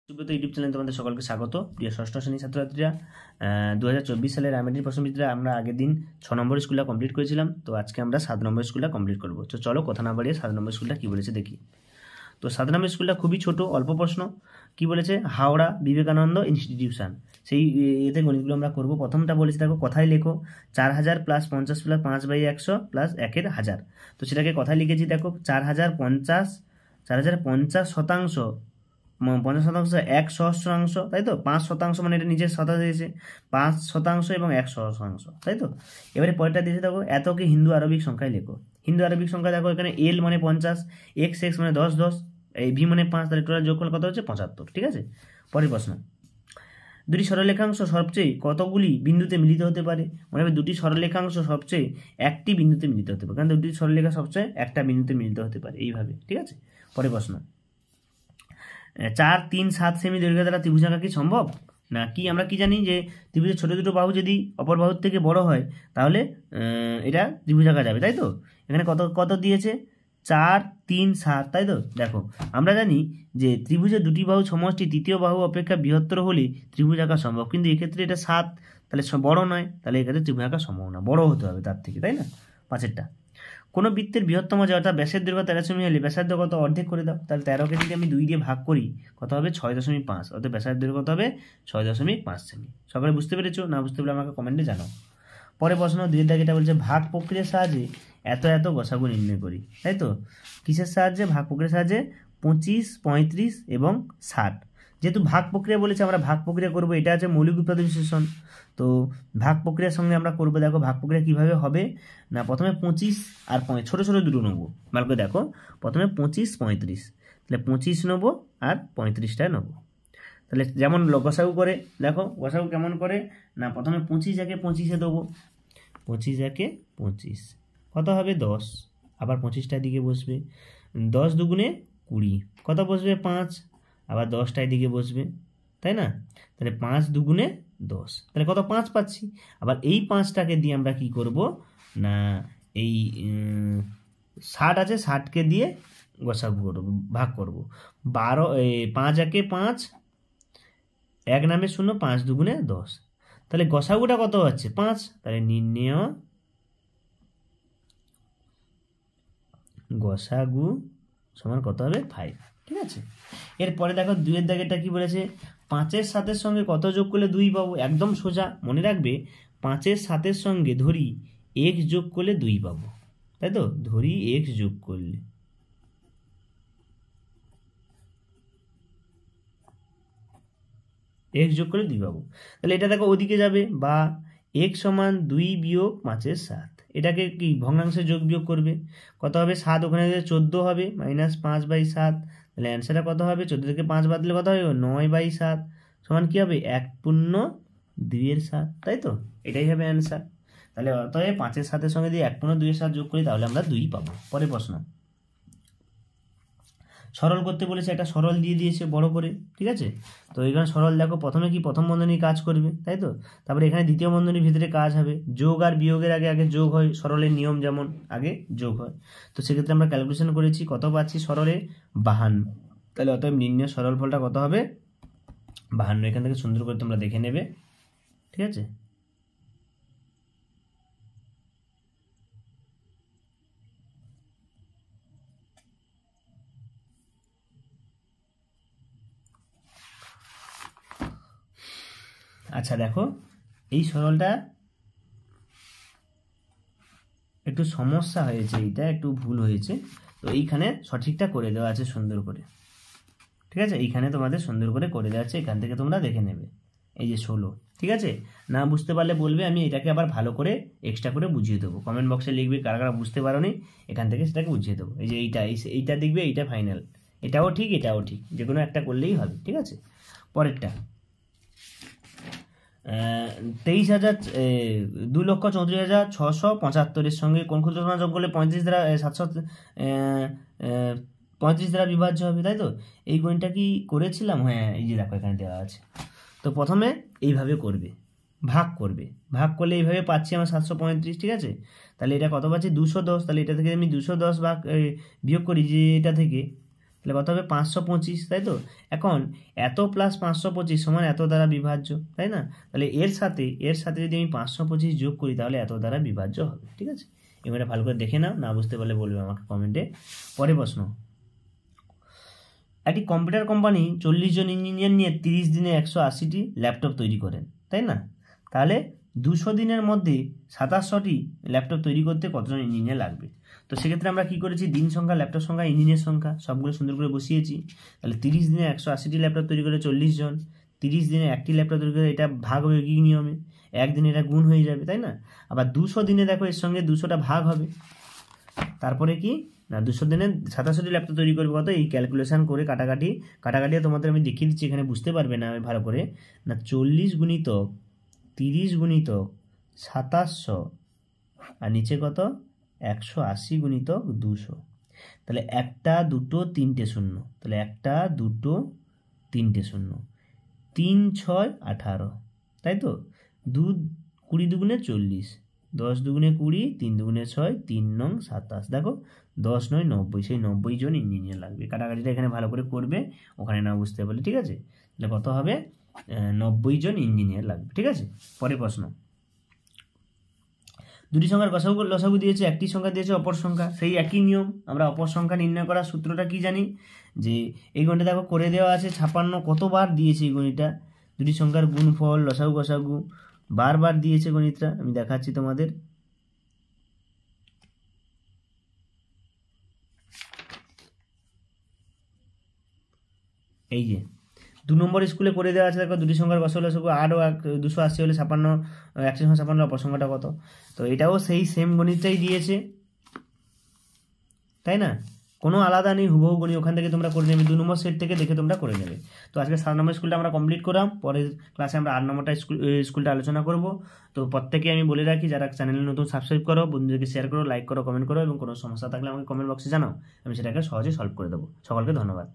Subrata YouTube চ্যানেলে তোমাদের সকলকে স্বাগত। প্রিয় ষষ্ঠ শ্রেণীর ছাত্রছাত্রীরা, 2024 সালের রামেডির প্রশ্নবিদ্যা আমরা আগের দিন 6 নম্বর স্কুলটা কমপ্লিট করেছিলাম। তো আজকে আমরা 7 নম্বর স্কুলটা কমপ্লিট করবো। তো চলো কথা না বাড়িয়ে 7 নম্বর স্কুলটা কী বলেছে দেখি। তো 7 নম্বর স্কুলটা খুবই ছোট, অল্প প্রশ্ন। কি বলেছে? হাওড়া বিবেকানন্দ ইনস্টিটিউশন। সেই এতে গণিতগুলো আমরা করবো। প্রথমটা বলেছে দেখো, কথায় লেখো 4000 + 50 + 5/100 + 1-এর হাজার। তো সেটাকে কথায় লিখেছি দেখো, 4050 শতাংশ, 50% 1 সহস্রাংশ, তাই তো। 5% মানে এটা নিজের শতাংশ দিয়েছে, 5% এবং 1 সহস্রাংশ, তাই তো। এবারে পরেরটা দিয়েছে দেখো, এতকে হিন্দু আরবিক সংখ্যায় লেখো। হিন্দু আরবিক সংখ্যা দেখো, এখানে এল মানে 50, x মানে 10, এই ভি মানে 5, তাহলে টোটাল যোগফল কত হচ্ছে? 75। ঠিক আছে, পরের প্রশ্ন। দুটি সরলরেখাংশ সবচেয়ে কতগুলি বিন্দুতে মিলিত হতে পারে? মনে হবে দুটি সরলরেখাংশ সবচেয়ে একটি বিন্দুতে মিলিত হতে পারে, কারণ দুটি সরলরেখা সবচেয়ে একটা বিন্দুতে মিলিত হতে পারে এইভাবে। ঠিক আছে, পরের প্রশ্ন। 4, 3, 7 সেমি দৈর্ঘ্য দ্বারা ত্রিভুজ আঁকা কি সম্ভব? না কি আমরা কি জানি যে ত্রিভুজের ছোটো দুটো বাহু যদি অপর বাহুর থেকে বড় হয় তাহলে এটা ত্রিভুজ আঁকা যাবে, তাই তো। এখানে কত কত দিয়েছে? 4, 3, 7, তাই তো। দেখো, আমরা জানি যে ত্রিভুজের দুটি বাহু সমষ্টি তৃতীয় বাহু অপেক্ষা বৃহত্তর হলে ত্রিভুজ আঁকা সম্ভব, কিন্তু এক্ষেত্রে এটা 7, তাহলে বড় নয়, তাহলে এক্ষেত্রে ত্রিভুজ আঁকা সম্ভব না, বড় হতে হবে তার থেকে, তাই না। 5এরটা, কোনো বৃত্তের বৃহত্তম যে অর্থাৎ ব্যাসের দৈর্ঘ্য 13 সেমি হলে ব্যাসার্ধ কত? অর্ধেক করে দাও। তাহলে 13কে যদি আমি 2 দিয়ে ভাগ করি কত হবে? 6.5, অর্থাৎ ব্যাসার্ধ দৈর্ঘ্য কত হবে? 6.5 সেমি। সকলে বুঝতে পেরেছো? না বুঝতে পারলে আমাকে কমেন্টে জানাও। পরে প্রশ্ন 2 দাগেটা বলছে, ভাগ প্রক্রিয়ার সাহায্যে এত এত গসাগু নির্ণয় করি, তাই তো। কিসের সাহায্যে? ভাগ প্রক্রিয়ার সাহায্যে 25, 35 এবং 60। যেহেতু ভাগ প্রক্রিয়া বলেছে, আমরা ভাগ প্রক্রিয়া করব। এটা আছে মৌলিক উৎপাদক বিশ্লেষণ। তো ভাগ প্রক্রিয়ার সঙ্গে আমরা করবো। দেখো ভাগ প্রক্রিয়া কীভাবে হবে না, প্রথমে 25 আর 5 ছোটো ছোটো দুটো নেবো। ভালো করে দেখো, প্রথমে 25, 35, তাহলে 25 নেবো আর 35টা নেবো। তাহলে যেমন গসাগু করে, দেখো গসাগু কেমন করে না, প্রথমে 25 একে 25-এ দেবো, 25 একে 25 কত হবে? 10। আবার 25টা দিকে বসবে, 10 দুগুণে 20 কত বসবে? 5। আবার 10টা দিকে বসবে, তাই না। তাহলে 5 দুগুণে 10, তাহলে কত? 5 পাচ্ছি। আবার এই 5টাকে দিয়ে আমরা কি করব না, এই 60 আছে, 60কে দিয়ে গসাগু করব, ভাগ করব। 5 একে 5, 1 নামে 0, 5 দুগুণে 10, তাহলে গসাগুটা কত হচ্ছে? 5। তাহলে নির্ণেয় গসাগু সমান কত হবে? 5। ঠিক আছে, এরপরে দেখো 2 দাগেরটা কি বলেছে, 5-এর 7-এর সঙ্গে কত যোগ করলে 2 পাবো? একদম সোজা, মনে রাখবে 5-এর 7-এর সঙ্গে ধরি x যোগ করলে 2 পাবো, তাই তো। ধরি x যোগ করলে, x যোগ করলে 2 পাবো। তাহলে এটা দেখো ওদিকে যাবে, বা x সমান 2 বিয়োগ 5-এর 7, এটাকে কি ভগ্নাংশে যোগ বিয়োগ করবে। কত হবে? 7 ওখানে 14 হবে, -5/7। তাহলে অ্যান্সারটা কত হবে? 14 থেকে 5 বাদ দিলে কত হবে? 9/7 সমান কী হবে? 1/2-7, তাই তো। এটাই হবে অ্যান্সার। তাহলে অতএব 5-এর 7-এর সঙ্গে দিয়ে 1/2-7 যোগ করি, তাহলে আমরা 2 পাবো। পরের প্রশ্ন, সরল করতে বলেছে, একটা সরল দিয়ে দিয়েছে বড় করে। ঠিক আছে, তো এখানে সরল দেখো, প্রথমে কি প্রথম বন্ধনী কাজ করবে, তাই তো। তারপরে এখানে দ্বিতীয় বন্ধনীর ভিতরে কাজ হবে। যোগ আর বিয়োগের আগে আগে যোগ হয়, সরলের নিয়ম যেমন আগে যোগ হয়। তো সেক্ষেত্রে আমরা ক্যালকুলেশন করেছি, কত পাচ্ছি সরলে? 52। তাহলে অতএব নির্ণয় সরল ফলটা কত হবে? 52। এখান থেকে সুন্দর করে তোমরা দেখে নেবে। ঠিক আছে, আচ্ছা দেখো এই সরলটা একটু সমস্যা হয়েছে, এইটা একটু ভুল হয়েছে। তো এইখানে সঠিকটা করে দেওয়া আছে সুন্দর করে। ঠিক আছে, এইখানে তোমাদের সুন্দর করে করে দেওয়া আছে, এখান থেকে তোমরা দেখে নেবে। এই যে 16। ঠিক আছে, না বুঝতে পারলে বলবে, আমি এটাকে আবার ভালো করে এক্সট্রা করে বুঝিয়ে দেবো। কমেন্ট বক্সে লিখবে কারা কারা বুঝতে পারোনি, এখান থেকে সেটাকে বুঝিয়ে দেবো। এই যে এইটা দেখবে, এইটা ফাইনাল, এটাও ঠিক এটাও ঠিক, যে কোনো একটা করলেই হবে। ঠিক আছে, পরেরটা 2,34,675 সঙ্গে কোন ক্ষুদ্র সংখ্যা যোগ করলে 35 দ্বারা 35 দ্বারা বিভাজ্য হবে, তাই তো। এই গণিতটা কি করেছিলাম? হ্যাঁ, এই যে দেখো এখানে দেওয়া আছে। তো প্রথমে এইভাবে করবে, ভাগ করবে, ভাগ করলে এইভাবে পাচ্ছি আমার 735। ঠিক আছে, তাহলে এটা কত পাচ্ছি? 210। তাহলে এটা থেকে আমি 210 বিয়োগ করি যে এটা থেকে, তাহলে কত হবে 525, তাই তো। এখন এত প্লাস 525 সমান এত দ্বারা বিভাজ্য, তাই না। তাহলে এর সাথে যদি আমি 525 যোগ করি তাহলে এত দ্বারা বিভাজ্য হবে, ঠিক আছে। এবারে ভালো করে দেখে নাও, না বুঝতে পারলে বলবে আমাকে কমেন্টে। পরে প্রশ্ন, একটি কম্পিউটার কোম্পানি 40 জন ইঞ্জিনিয়ার নিয়ে 30 দিনে 180টি ল্যাপটপ তৈরি করেন, তাই না। তাহলে 200 দিনের মধ্যে 2700টি ল্যাপটপ তৈরি করতে কতজন ইঞ্জিনিয়ার লাগবে। তো সেক্ষেত্রে আমরা কী করেছি, দিন সংখ্যা, ল্যাপটপ সংখ্যা, ইঞ্জিনিয়ার সংখ্যা সবগুলো সুন্দর করে বসিয়েছি। তাহলে 30 দিনে 180টি ল্যাপটপ তৈরি করে 40 জন, 30 দিনে একটি ল্যাপটপ তৈরি করে, এটা ভাগ হবে কি নিয়মে, একদিনে এটা গুণ হয়ে যাবে, তাই না। আবার 200 দিনে দেখো এর সঙ্গে 200টা ভাগ হবে, তারপরে কি না 200 দিনে 27টি ল্যাপটপ তৈরি করবে কত, এই ক্যালকুলেশন করে কাটাকাটি তোমাদের আমি দেখিয়ে দিচ্ছি, এখানে বুঝতে পারবে না আমি ভালো করে না। 40 গুণিতক 30 গুণিতক 2700 আর নিচে কত 180 গুণিতক 200। তাহলে 1 2 3 শূন্য, তাহলে 1 2 3 শূন্য, 3 6 18, তাই তো। 20 দুগুণে 40, 10 দুগুণে 20, 3 দুগুণে 6, 3 নং 27, দেখো 10 9 90, সেই 90 জন ইঞ্জিনিয়ার লাগবে। কাটাকাটিটা এখানে ভালো করে করবে, ওখানে না বুঝতে পারলে, ঠিক আছে। তাহলে কত হবে, 90 জন ইঞ্জিনিয়ার লাগবে, ঠিক আছে। পরের প্রশ্ন, দুটি সংখ্যার লসাগু দিয়েছে, একটি সংখ্যা দিয়েছে অপর সংখ্যা, সেই একই নিয়ম। আমরা অপর সংখ্যা নির্ণয় করার সূত্রটা কি জানি, যে এই গণিতটা দেখো করে দেওয়া আছে 56 কতবার দিয়েছে এই গণিতটা, দুটি সংখ্যার গুণফল লসাগু গসাগু বারবার দিয়েছে গণিতটা, আমি দেখাচ্ছি তোমাদের। এই যে 2 নম্বর স্কুলে করে দেওয়া আছে, দেখো দুটি সংখ্যার লসাগু 8 ও 280 হলে 56, 156 অপর সংখ্যাটা কত। তো এটাও সেই সেম গণিতটাই দিয়েছে, তাই না, কোনো আলাদা নেই, হুবহু গণিত ওখান থেকে তোমরা করে নেবে, 2 নম্বর সেট থেকে দেখে তোমরা করে নেবে। তো আজকে 7 নম্বর স্কুলটা আমরা কমপ্লিট করলাম, পরের ক্লাসে আমরা 8 নম্বরটা স্কুলটা আলোচনা করব। তো প্রত্যেকে আমি বলে রাখি, যারা চ্যানেলে নতুন সাবস্ক্রাইব করো, বন্ধুদেরকে শেয়ার করো, লাইক করো, কমেন্ট করো, এবং কোনো সমস্যা থাকলে আমাকে কমেন্ট বক্সে জানাও, আমি সেটাকে সহজে সলভ করে দেবো। সকলকে ধন্যবাদ।